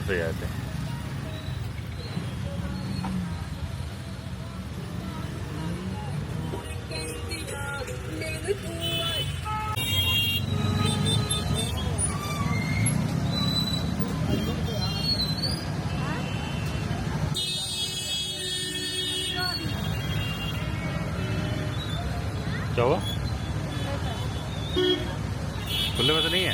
पे जाते हैं। क्या हुआ? खुले में तो नहीं है।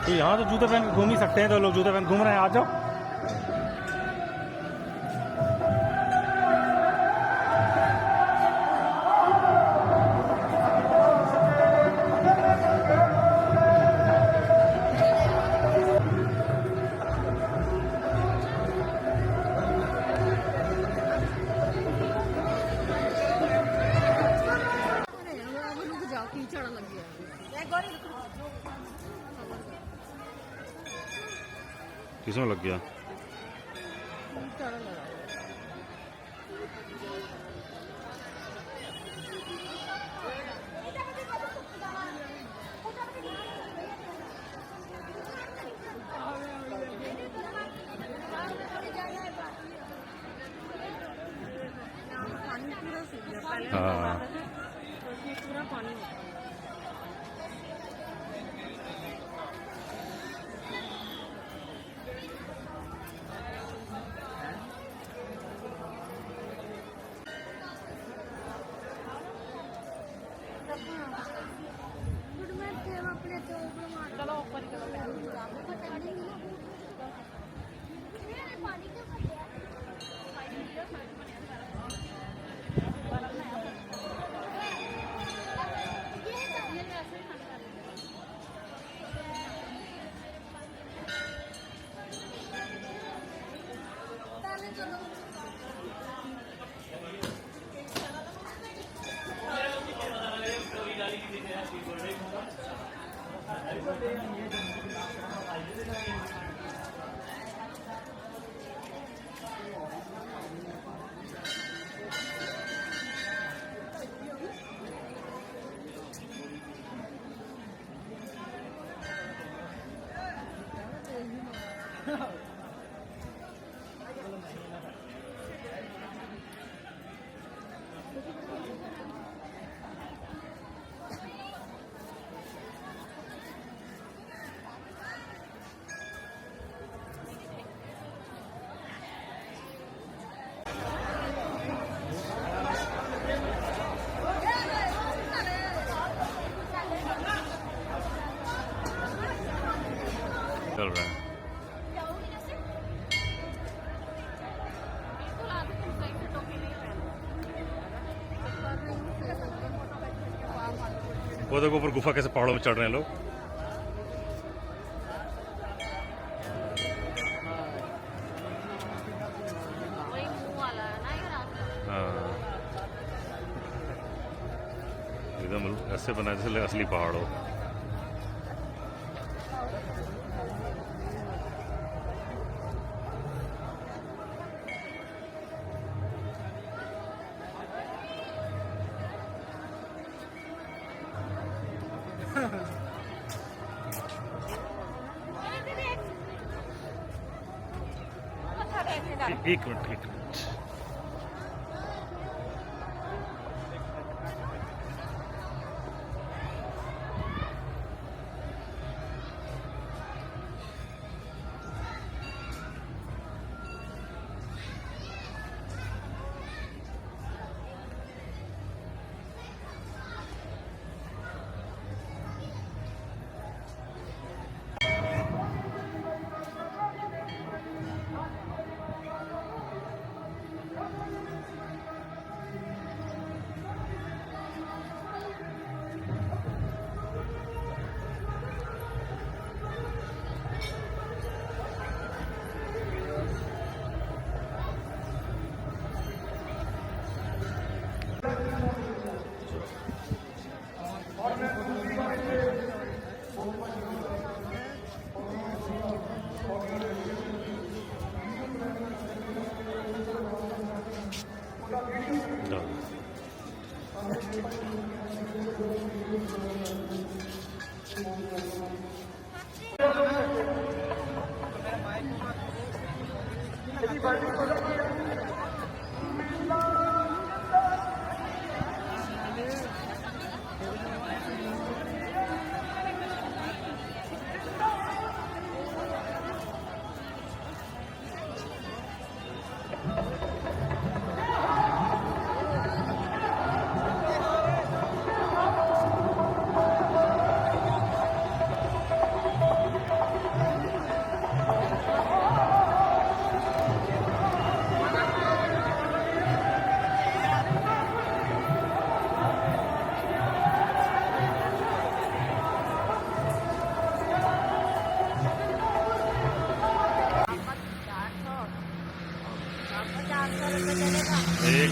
तो यहाँ तो जूते पहन के घूम ही सकते हैं, तो लोग जूते पहन घूम रहे हैं, आ जाओ। किसमें लग गया? हाँ पूरा पानी चलो ऊपर वो देखो ऊपर गुफा कैसे पहाड़ों में चढ़ रहे हैं लोग। वही मुंह वाला है ना ये रास्ता। हाँ एकदम ऐसे बना जैसे असली पहाड़ हो। एक मिनट एक मिनट। एक मिनट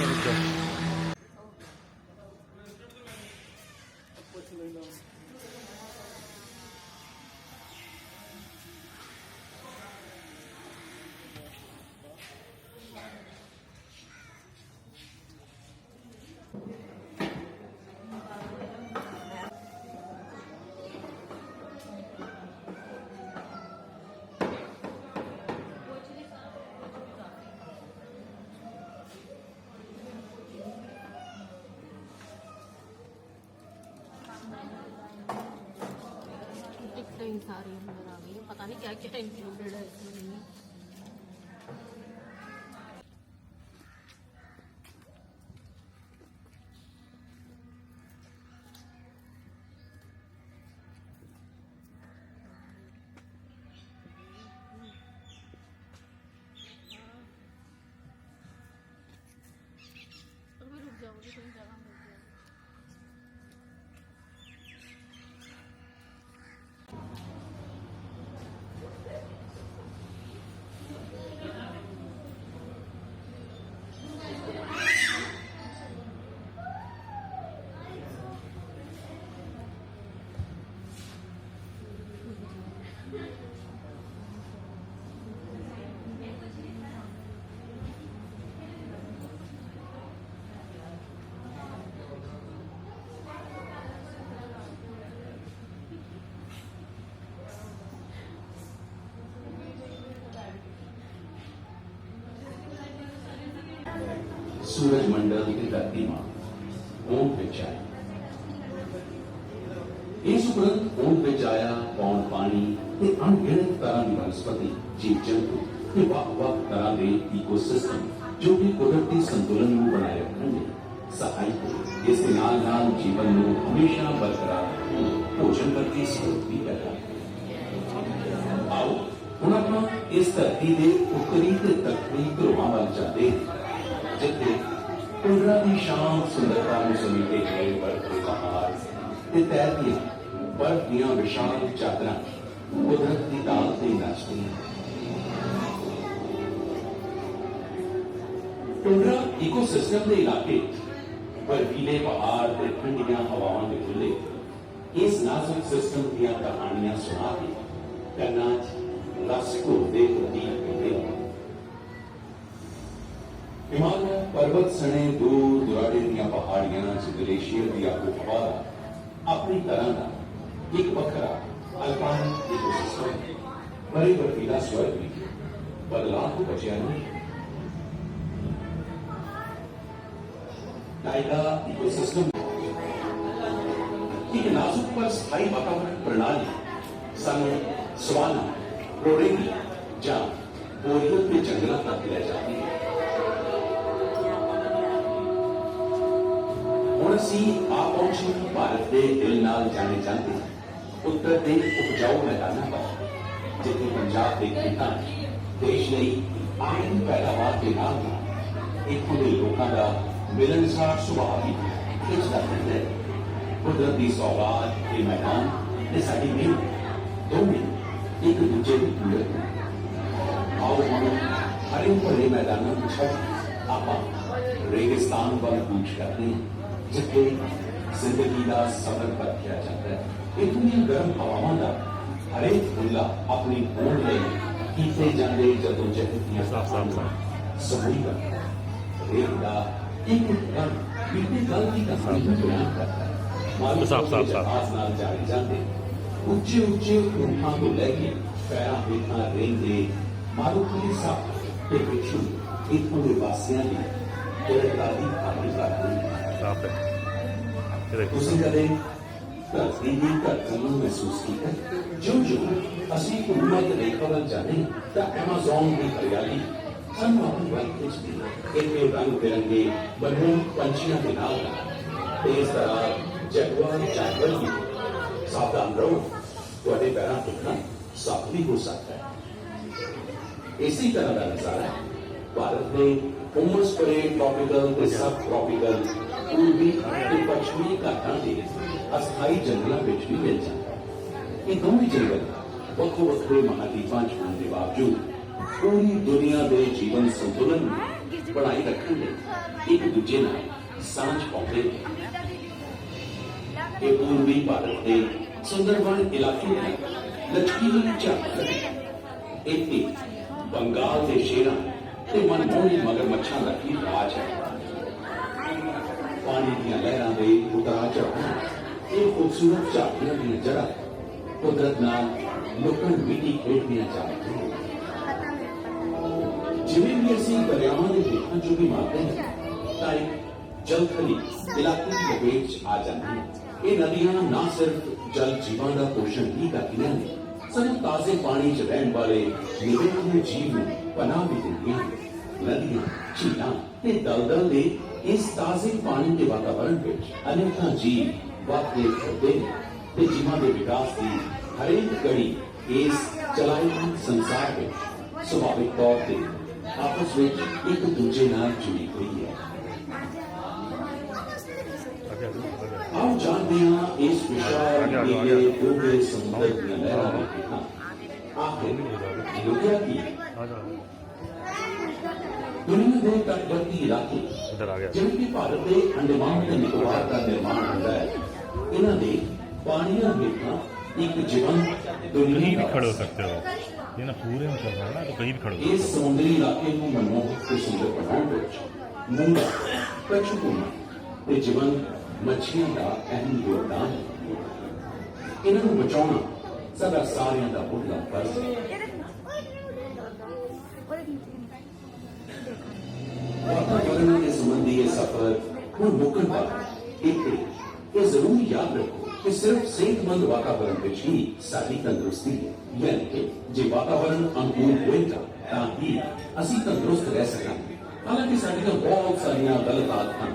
रुक जाओ। टिकटें सारी अंदर आ गई हैं। पता नहीं क्या क्या इंक्लूडेड है इसमें। रुक जाओगी तुम जगह मिल जाएगी। सूरज मंडल की धरती मां ऊंट विच आई। इस उपरंत ऊंट विच आया पौन पानी ते अणगिणत तरह की वनस्पति जीव जंतु ते ਵੱਖ-ਵੱਖ तरह के इकोसिस्टम जो कि कुदरती संतुलन ਨੂੰ बनाए रखने में सहायक हो। इस नाल नाल जीवन ਨੂੰ हमेशा बरकरार भोजन करके स्रोत भी पैदा आओ ਹੁਣ ਆਪਾਂ इस धरती के उत्तरी ते दक्षिणी ध्रुवां ਵੱਲ ਜਾਂਦੇ जिथे कुंडरा की शाम सुंदरता में समीटे गए बर्फ के पहाड़ ਤੇ ਤੈਰਦੀਆਂ ਬਰਫ਼ ਦੀਆਂ ਵਿਸ਼ਾਲ ਚਾਦਰਾਂ ਕੁਦਰਤ ਦੀ ਤਾਲ ਤੇ ਨੱਚਦੀਆਂ। ਟੁੰਡਰਾ ਇਕੋਸਿਸਟਮ ਦੇ ਇਲਾਕੇ ਬਰਫੀਲੇ ਪਹਾੜ ਤੇ ਠੰਡੀਆਂ ਹਵਾਵਾਂ ਦੇ ਖੁੱਲੇ ਇਸ ਨਾਜ਼ੁਕ ਸਿਸਟਮ ਦੀਆਂ ਕਹਾਣੀਆਂ ਸੁਣਾ ਕੇ ਕੰਨਾਂ 'ਚ ਰਸ ਘੁਲਦੇ ਪ੍ਰਤੀਕ ਹੁੰਦੇ ਹਨ। ਹਿਮਾਲਿਆ ਪਰਬਤ ਸਣੇ ਦੂਰ ਦੁਰਾਡੇ ਦੀਆਂ ਪਹਾੜੀਆਂ 'ਚ ਗਲੇਸ਼ੀਅਰ ਦੀਆਂ ਗੁਫਾਵਾਂ ਆਪਣੀ ਤਰ੍ਹਾਂ ਦਾ ਇੱਕ ਵੱਖਰਾ ਅਲਪਾਈਨ ਇਕੋਸਿਸਟਮ ਬੜੇ ਬਰਫੀਲਾ ਸਵਰਗ ਵੀ ਬਦਲਾਅ ਤੋਂ ਬਚਿਆ ਨਹੀਂ। टाइगा इकोसिस्टम एक नाजुक पर स्थायी वातावरण प्रणाली सानू सवाना रोरेंगी या बोरियत के जंगलों तक ले जाती है। हुण असीं आ पहुंचे भारत के दिल नाल जाने जाते उत्तर के उपजाऊ मैदानों पर जिथे पंजाब के खेतों देश लई आयन पैदावार के नाल इत्थों के लोगों का मिलनसार सुभाव भी खिंचता रहता है। कुदरती सौगात के मैदान ने साड़ी मेहनत दोनों एक दूजे की पूरक है। आओ हम हरे भरे मैदानों में छड़ आप रेगिस्तान पर कूच करते हैं जिथे जिंदगी का सफर पर किया जाता है। इतनी गर्म हवावां का हरेक फुल्ला अपनी होड़ लई कीते जांदे जदोजहद दियां समूह रेत का एक रंग बीते कल की कहानी को बयान करता है। मालूम जहाज नाल जाए जाते उच्चे उच्चे ऊंटां को लेके पैरां हेठां रेंदे मारूपुरी साहब ते पिछू इत्थों दे वासियां दी कुदरती कहानी करते साफ है ये देखो उसी कदे धरती दी धड़कन नूं महसूस कीता। जो असीं उम्मत रेखा वल जाने तां एमेज़ॉन दी हरियाली ਸਾਨੂੰ ਆਪਣੀ ਵੱਲ ਖਿੱਚਦੀ ਹੈ। ਇੱਥੇ ਰੰਗ ਬਿਰੰਗੇ ਬਲੂਨ ਪੰਛੀਆਂ ਦੇ ਨਾਲ ਤੇਜ਼ ਤਰਾਰ ਜਗੁਆਰ ਜਾਨਵਰ ਵੀ ਸਾਵਧਾਨ ਰਹੋ ਤੁਹਾਡੇ ਪੈਰਾਂ ਟੁੱਟਣਾ ਸੱਪ ਵੀ ਹੋ ਸਕਦਾ ਹੈ। ਇਸੇ ਤਰ੍ਹਾਂ ਦਾ ਨਜ਼ਾਰਾ ਭਾਰਤ ਦੇ ਉਮਸ ਭਰੇ ਟ੍ਰੋਪੀਕਲ ਤੇ ਸਬ ਟ੍ਰੋਪੀਕਲ ਪੂਰਬੀ ਤੇ ਪੱਛਮੀ ਘਾਟਾਂ ਦੇ ਅਸਥਾਈ ਜੰਗਲਾਂ ਵਿੱਚ ਵੀ ਮਿਲ ਜਾਂਦਾ ਹੈ। ਇਹ ਦੋਵੇਂ ਜੰਗਲ ਵੱਖੋ ਵੱਖਰੇ ਮਹਾਦੀਪਾਂ 'ਚ ਹੋਣ ਦੇ ਬਾਵਜੂਦ पूरी दुनिया के जीवन संतुलन बनाए रखने में एक दूजे नाल सांझ पाते हैं। ये पूर्वी भारत के सुंदरबन इलाके में लचकीली झांकी इतनी बंगाल के शेरां ते मनमोहनी मगरमच्छां का भी राज है। पानी दी लहरां दे उतार चढ़ाव ये खूबसूरत झांकियां दी जड़ा कुदरत नाल लुकण मिट्टी खेडदियां जांदियां हैं। जिवें भी असीं दरियावां दे हेठां जो भी मारते हैं तां एक जलथली इलाके की लपेट च आ जाती है। ये नदियां ना सिर्फ जल जीवां का पोषण ही करदियां ने ਸਾਨੂੰ ਤਾਜ਼ੇ ਪਾਣੀ 'ਚ ਰਹਿਣ ਵਾਲੇ ਨਿਵੇਕਲੇ ਜੀਵ ਨੂੰ ਪਨਾਹ ਵੀ ਦਿੰਦੀਆਂ ਹਨ। ਨਦੀਆਂ, ਝੀਲਾਂ ਤੇ ਦਲਦਲ ਦੇ ਇਸ ਤਾਜ਼ੇ ਪਾਣੀ ਦੇ ਵਾਤਾਵਰਣ ਵਿੱਚ ਅਨੇਕਾਂ ਜੀਵ ਵੱਧਦੇ ਫਿਰਦੇ ਨੇ ਤੇ ਜੀਵਾਂ ਦੇ ਵਿਕਾਸ ਦੀ ਹਰੇਕ ਕੜੀ ਇਸ ਚਲਾਇਮਾਨ ਸੰਸਾਰ ਵਿੱਚ ਸੁਭਾਵਿਕ ਤੌਰ ਤੇ आपस में एक दूजे नाल जुड़ी हुई है। आओ जानते हैं इस विशाल डूबे समुद्र की लहरों में कितना आखिर लुटिया की दुनिया के तटवर्ती इलाके जिनके भारत के अंडमान ते निकोबार का निर्माण होता है इन्हां दे पानियां हेठां एक जीवंत दुनिया कहीं भी खड़े हो सकते हो ये ना पूरे में चल रहा है ना तो कहीं भी खड़े हो इस समुद्री इलाके को मनमोहक ते सुंदर बनाने विच मूंगा कछुकुमा ते जीवन मछलियां का अहम योगदान है। इन्हां नूं बचाउणा साडा सारियां दा मुढ़ला फर्ज है। वातावरण के संबंधी ये सफर हुण मुकण वाला इत्थे ये जरूर याद रखो कि सिर्फ सेहतमंद वातावरण में ही साडी तंदुरुस्ती है। यानी कि जे वातावरण अनुकूल होएगा तां ही असीं तंदुरुस्त रह सकांगे। हालांकि साडी तां बहुत सारियां गलत आदतां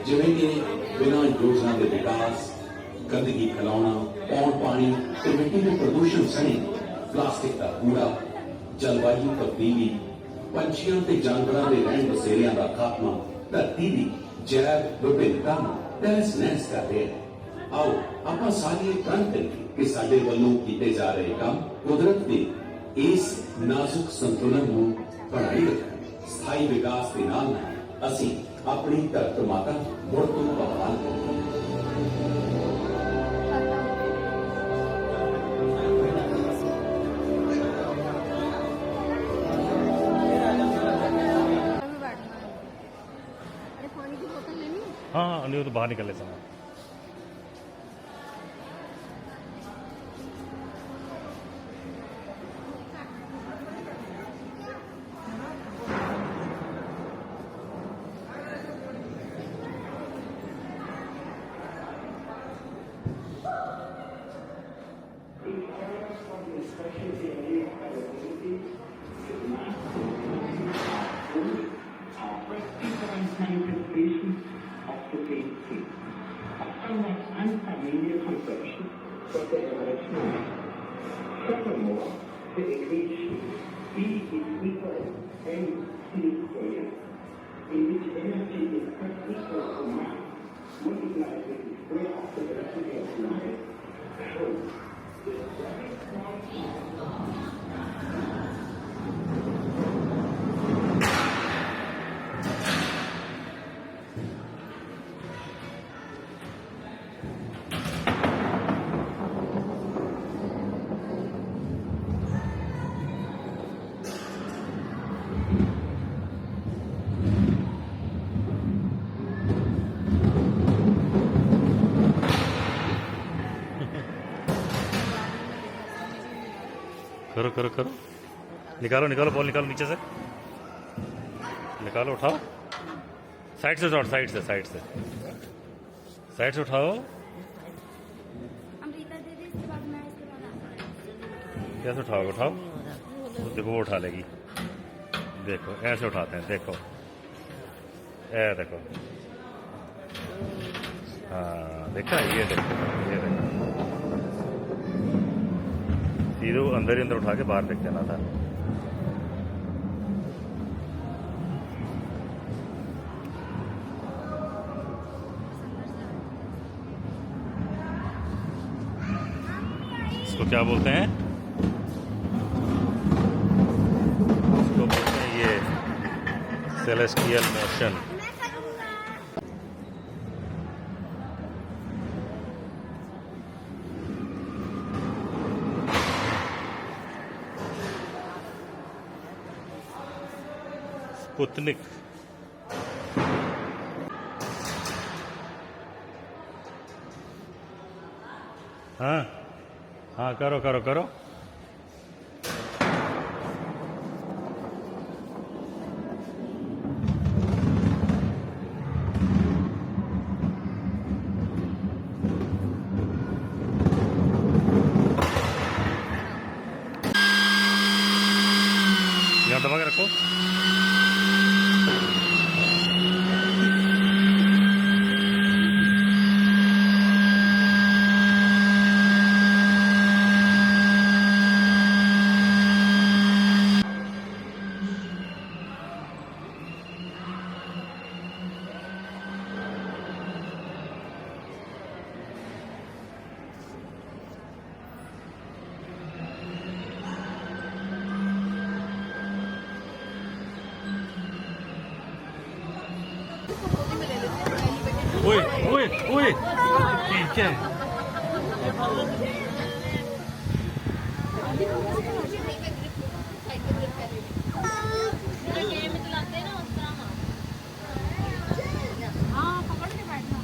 जिवें कि बिना योजना के विकास, गंदगी फैलाउणा, पौण पानी ते मिट्टी के प्रदूषण सने प्लास्टिक का कूड़ा, जलवायु तब्दीली, पंछियों ते जानवरों के रहन बसेरियां का खात्मा, धरती की जैव विभिन्नता में तहस नहस कर रहे हैं। आओ ਆਪਾਂ ਸਾਰੇ ਗਣ ਕਰੀਏ ਕਿ ਸਾਡੇ ਵੱਲੋਂ ਕੀਤੇ ਜਾ ਰਹੇ ਕੰਮ ਕੁਦਰਤ ਦੇ ਇਸ ਨਾਜ਼ੁਕ ਸੰਤੁਲਨ ਨੂੰ ਬਣਾਈ ਰੱਖਣ ਸਥਾਈ ਵਿਕਾਸ ਦੇ ਨਾਲ ਅਸੀਂ ਆਪਣੀ ਧਰਤੀ ਮਾਤਾ ਮੁੜ ਤੋਂ ਬਹਾਲ ਕਰੀਏ। पानी की बोतल लेनी है? हाँ नहीं वो तो बाहर निकल लेता हूँ। manifestation of the same thing. Somewhat unfamiliar conception for the evolution. Furthermore, the equation E is equal to mc squared, in which energy is equal to mass multiplied with the square of the velocity of light. So, करो करो करो, निकालो निकालो ball निकालो नीचे से, निकालो उठाओ, साइड से उठाओ, साइड से साइड से साइड से उठाओ। कैसे उठाओगे? उठाओ, देखो वो उठा लेगी, देखो ऐसे उठाते हैं, देखो ऐ देखो, हाँ देखा, ये देखो, ये देखो, सीधे वो अंदर ही अंदर उठा के बाहर फेंक देना था। इसको क्या बोलते हैं? इसको बोलते हैं ये सेलेस्टियल मोशन। स्पुतनिक। हाँ हाँ, करो करो करो। यहाँ दबा के रखो। ओए ओए ओए, क्या है? हाँ, पकड़ के बैठना।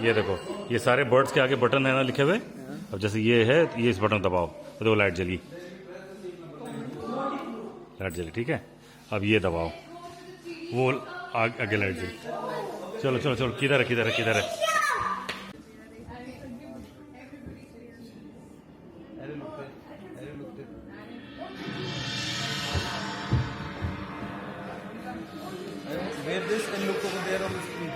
ये देखो, ये सारे बर्ड्स के आगे बटन है ना लिखे हुए। अब जैसे ये है, ये इस बटन दबाओ तो वो लाइट जली, लाइट जली, ठीक है। अब ये दबाओ, वो आगे लाइट जली। चलो चलो चलो, किधर है किधर है किधर है? Where this and look over there on the screen.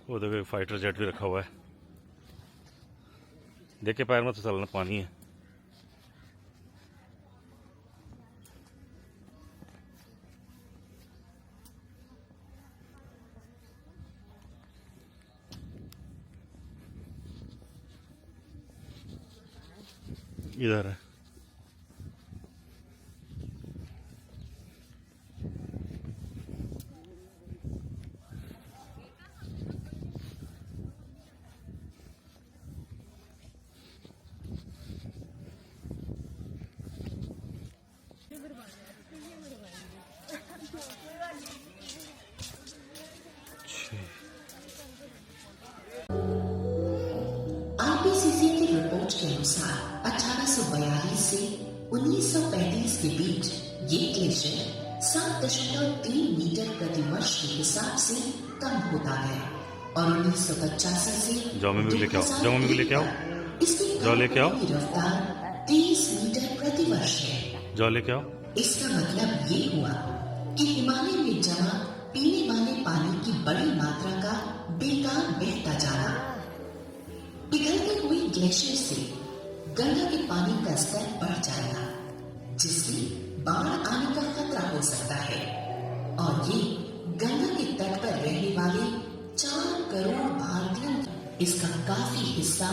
वो देखो फाइटर जेट भी रखा हुआ है। देख के पैर में तो चलना, पानी है। इधर है। आईपीसीसी की रिपोर्ट के अनुसार 1842 से 1935 के बीच ये ग्लेशियर 7.3 मीटर प्रति वर्ष के हिसाब से कम होता गया और 1985 से जाओ मम्मी को लेके आओ, जाओ मम्मी को लेके आओ, इसकी जाओ लेके आओ, की रफ्तार 30 मीटर प्रति वर्ष है। जाओ लेके आओ। इसका मतलब ये हुआ कि हिमालय में जमा पीने वाले पानी की बड़ी मात्रा का बेकार बहता जाना। पिघलते हुए ग्लेशियर से गंगा के पानी का स्तर बढ़ जाएगा, जिससे बाढ़ आने का खतरा हो सकता है और ये गंगा के तट पर रहने वाले 4 करोड़ भारतीयों इसका काफी हिस्सा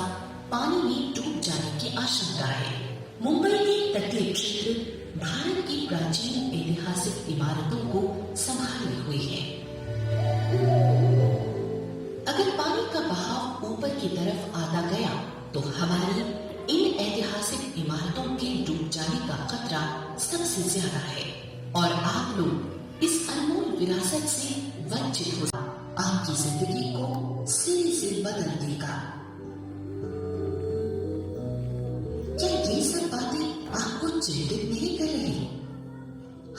पानी में डूब जाने की आशंका है। मुंबई के तटीय क्षेत्र भारत की प्राचीन ऐतिहासिक इमारतों को संभाले हुए है। अगर पानी का बहाव ऊपर की तरफ आता गया तो हमारी इन ऐतिहासिक इमारतों के डूब जाने का खतरा सबसे ज्यादा है और आप लोग इस अनमोल विरासत से वंचित हो, आपकी जिंदगी को सिरे से बदल देगा। क्या ये सब बातें आपको चिंतित नहीं कर रही?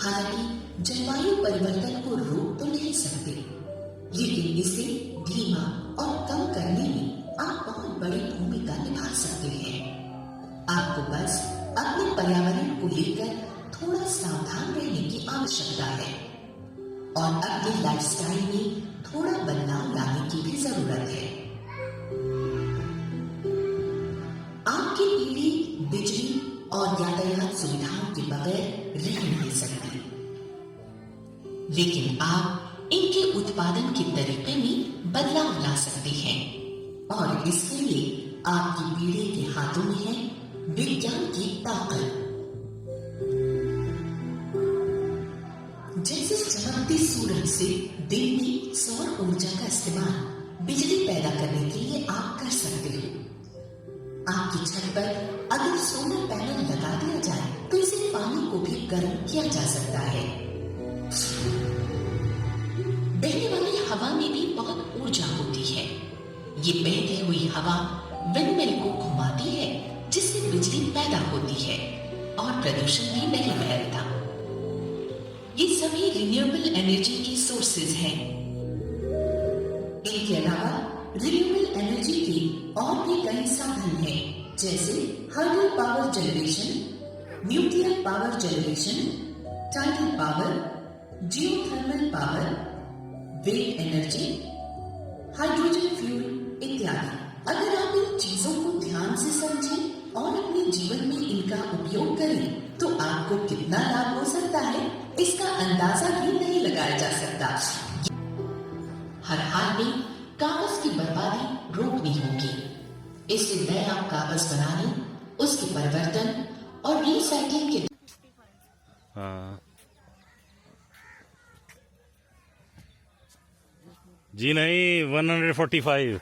हालांकि जलवायु परिवर्तन को रोक तो नहीं सकते, लेकिन इसे धीमा और कम करने में आप बहुत बड़ी भूमिका निभा सकते हैं। आपको बस अपने पर्यावरण को लेकर थोड़ा सावधान रहने की आवश्यकता है और अपने लाइफस्टाइल में थोड़ा बदलाव लाने की भी जरूरत है। आपकी पीढ़ी बिजली और यातायात सुविधाओं के बगैर रह नहीं सकती, लेकिन आप इनके उत्पादन के तरीके में बदलाव ला सकते हैं और इसके लिए आपकी पीढ़ी के हाथों में है विज्ञान की ताकत। जैसे चमकते सूरज से दिन में सौर ऊर्जा का इस्तेमाल बिजली पैदा करने के लिए आप कर सकते हो। आपकी छत पर अगर सोलर पैनल लगा दिया जाए तो इसे पानी को भी गर्म किया जा सकता है। बहने वाली हवा में भी बहुत ऊर्जा होती है। ये बहती हुई हवा विंडमिल को घुमाती है, जिससे बिजली पैदा होती है और प्रदूषण भी नहीं फैलता। ये सभी रिन्यूएबल एनर्जी के सोर्सेज हैं। इनके अलावा रिन्यूएबल एनर्जी के और भी कई साधन हैं, जैसे hydro power generation, nuclear power generation, tidal power, geothermal power, wave energy, hydrogen fuel इत्यादि। इत्यादि। अगर आप इन चीजों को ध्यान से समझें और अपने जीवन में इनका उपयोग करें तो आपको कितना लाभ हो सकता है इसका अंदाजा भी नहीं लगाया जा सकता। हर हाल में कागज की बर्बादी रोकनी होगी। इससे नए आप कागज बनाने, उसके परिवर्तन और रिसाइकलिंग के हाँ जी नहीं, 145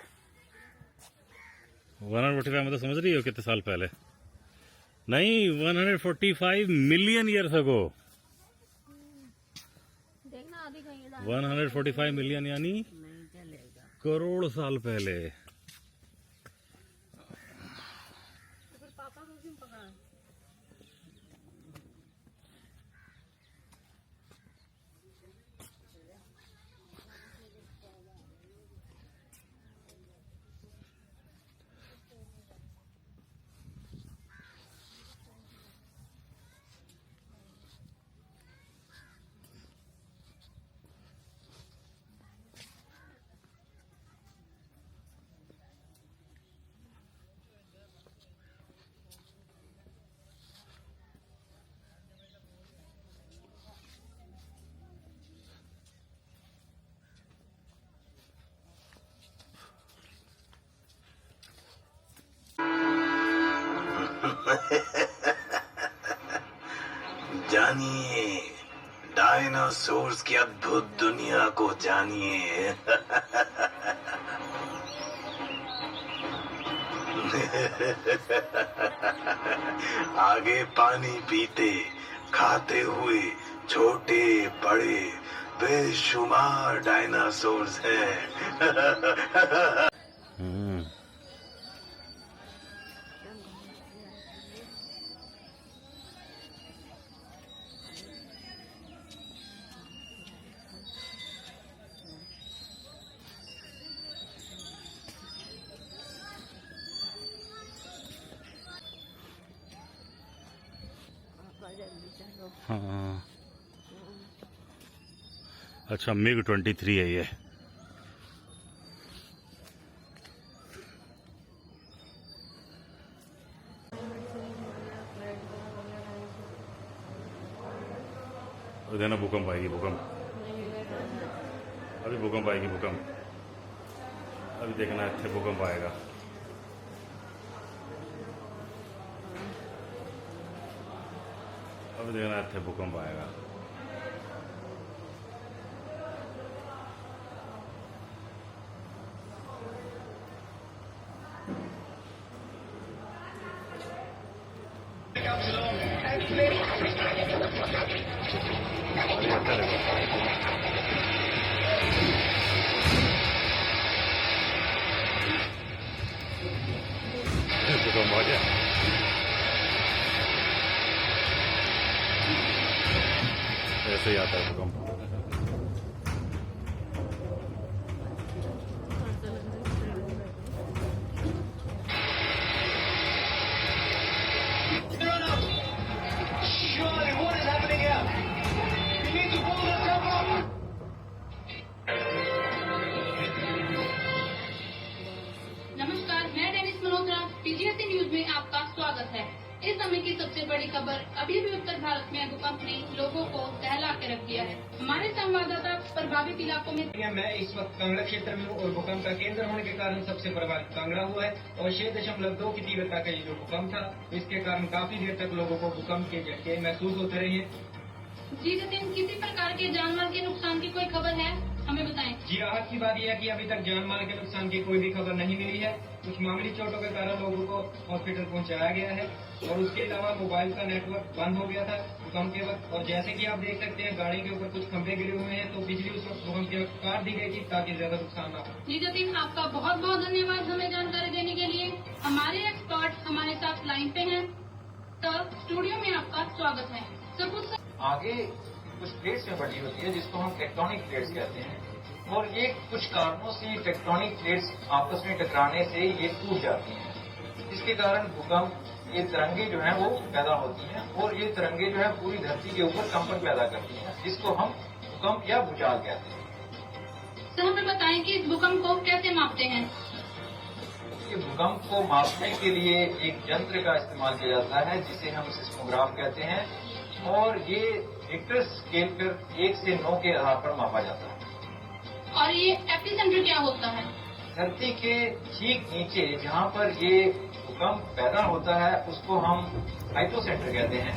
मतलब समझ रही हो कितने साल पहले? नहीं, 145 मिलियन ईयर्स अगो। देखना आधी कहीं डाल 145 मिलियन यानी करोड़ साल पहले। तो फिर पापा को क्यों पकड़ा? जानिए, डायनासोर्स की अद्भुत दुनिया को जानिए। आगे पानी पीते, खाते हुए छोटे बड़े बेशुमार डायनासोर्स हैं। हाँ अच्छा, MiG-23 है ये। देना भूकंप आएगी, भूकंप अभी भूकंप आएगी, भूकंप अभी देखना, अच्छे भूकंप आएगा। अब देखना, अच्छे भूकंप आएगा। भूकंप आ गया। ऐसे ही आता है भूकंप। नमस्कार, मैं डेनिस मल्होत्रा। पीजीएससी न्यूज में आपका स्वागत है। इस समय की सबसे बड़ी खबर, अभी भी उत्तर भारत में भूकंप ने लोगों को दहला के रख दिया है। हमारे संवाददाता प्रभावित इलाकों में मैं इस वक्त कांगड़ा क्षेत्र में हूँ और भूकंप का केंद्र होने के कारण सबसे प्रभावित कांगड़ा हुआ है और 6.2 की तीव्रता का ये जो भूकंप था, इसके कारण काफी देर तक लोगों को भूकंप के झटके महसूस होते रहे हैं। जी नितिन, किसी प्रकार के जानमाल के नुकसान की कोई खबर है? हमें बताएं। जी, राहत की बात यह है कि अभी तक जान माल के नुकसान की कोई भी खबर नहीं मिली है। कुछ मामूली चोटों के कारण लोगों को हॉस्पिटल पहुंचाया गया है और उसके अलावा मोबाइल का नेटवर्क बंद हो गया था भूकंप के वक्त। और जैसे कि आप देख सकते हैं, गाड़ी के ऊपर कुछ खंभे गिरे हुए हैं, तो बिजली उस वक्त भूकंप के वक्त काट दी गई थी ताकि ज्यादा नुकसान न हो। जी नितिन, आपका बहुत बहुत धन्यवाद हमें जानकारी देने के लिए। हमारे एक्सपर्ट हमारे साथ लाइन पे हैं, तो स्टूडियो में आपका स्वागत है। तो कुछ आगे कुछ प्लेट्स में बटी होती है जिसको हम टेक्टोनिक प्लेट्स कहते हैं और ये कुछ कारणों से टेक्टोनिक प्लेट्स आपस में टकराने से ये टूट जाती हैं। इसके कारण भूकंप ये तरंगे जो हैं वो पैदा होती हैं और ये तरंगे जो है पूरी धरती के ऊपर कंपन पैदा करती हैं, जिसको हम भूकंप या भूचाल कहते हैं। तो हमें बताएं कि इस भूकंप को कैसे मापते हैं? भूकंप को मापने के लिए एक यंत्र का इस्तेमाल किया जाता है जिसे हम सिस्मोग्राफ कहते हैं, और ये रिक्टर स्केल पर 1 से 9 के आधार पर मापा जाता है। और ये एपिसेंटर क्या होता है? धरती के ठीक नीचे जहाँ पर ये भूकंप पैदा होता है उसको हम हाइपोसेंटर कहते हैं,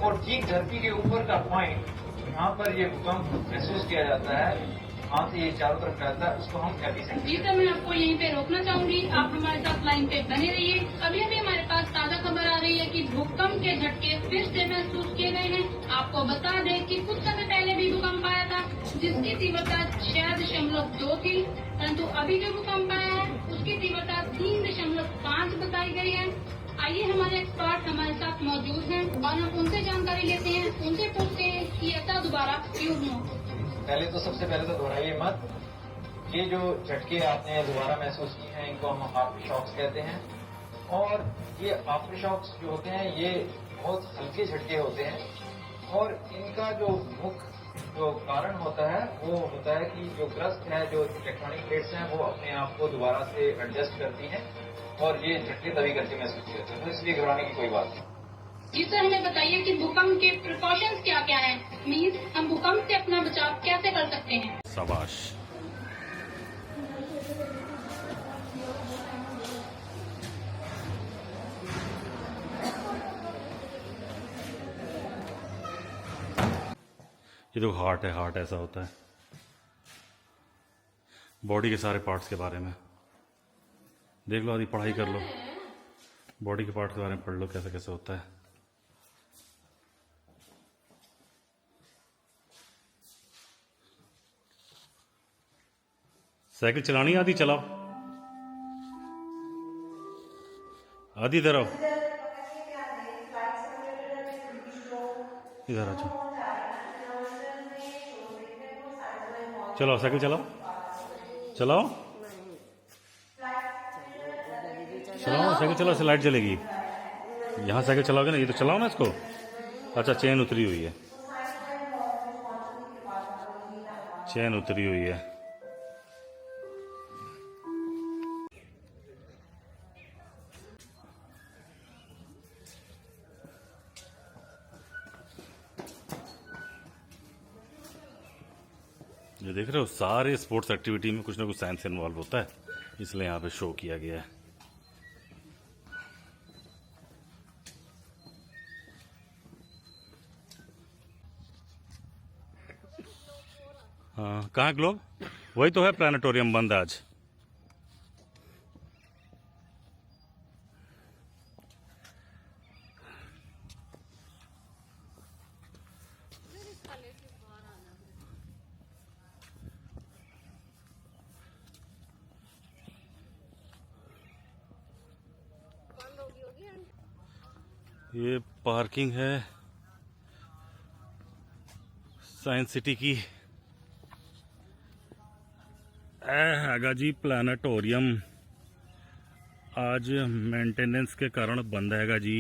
और ठीक धरती के ऊपर का पॉइंट जहाँ पर ये भूकंप महसूस किया जाता है, वहाँ से ये चारों तरफ फैलता है, उसको हम एपिसेंटर। जी सर, मैं आपको यहीं पे रोकना चाहूंगी, आप हमारे साथ लाइन पे बने रहिए। अभी अभी हमारे पास ताजा खबर आ रही है कि भूकंप के झटके फिर से महसूस किए गए हैं। आपको बता दें कि कुछ समय पहले भी भूकंप आया था जिसकी तीव्रता 6.2 थी, परंतु अभी जो भूकंप आया है उसकी तीव्रता 3.5 बताई गई है। आइए, हमारे एक्सपर्ट हमारे साथ मौजूद हैं और हम उनसे जानकारी लेते हैं, उनसे पूछते हैं कि ऐसा दोबारा क्यों हुआ। सबसे पहले तो दोहराइए मत। ये जो झटके आपने दोबारा महसूस किए हैं इनको हम आफ्टर शॉक्स कहते हैं, और ये आफ्टर शॉक्स जो होते हैं ये बहुत हल्के झटके होते हैं, और इनका जो मुख्य जो कारण होता है वो होता है कि जो क्रस्ट है, जो टेक्टोनिक प्लेट्स हैं, वो अपने आप को दोबारा से एडजस्ट करती हैं, और ये झटके तभी करके महसूस होते हैं, तो इसलिए घबराने की कोई बात नहीं। जी सर, हमें बताइए कि भूकंप के प्रिकॉशंस क्या क्या हैं? मीन्स हम भूकंप से अपना बचाव कैसे कर सकते हैं? शाबाश। ये तो हार्ट है, हार्ट ऐसा होता है। बॉडी के सारे पार्ट्स के बारे में देख लो, आदि पढ़ाई कर लो, बॉडी के पार्ट्स के बारे में पढ़ लो कैसे कैसे होता है। साइकिल चलानी आदि चलाओ, आदि इधर आओ, इधर आ जाओ, चलो साइकिल चलाओ, चलाओ चलाओ साइकिल चलाओ, से लाइट जलेगी। यहाँ साइकिल चलाओगे ना, ये तो चलाओ ना इसको। अच्छा, चेन उतरी हुई है, चेन उतरी हुई है। ये देख रहे हो, सारे स्पोर्ट्स एक्टिविटी में कुछ ना कुछ साइंस इन्वॉल्व होता है, इसलिए यहाँ पे शो किया गया है। हाँ, कहाँ ग्लोब? वही तो है, प्लानिटोरियम बंद आज। ये पार्किंग है साइंस सिटी की। हैगा जी प्लानिटोरियम, आज मेंटेनेंस के कारण बंद हैगा जी।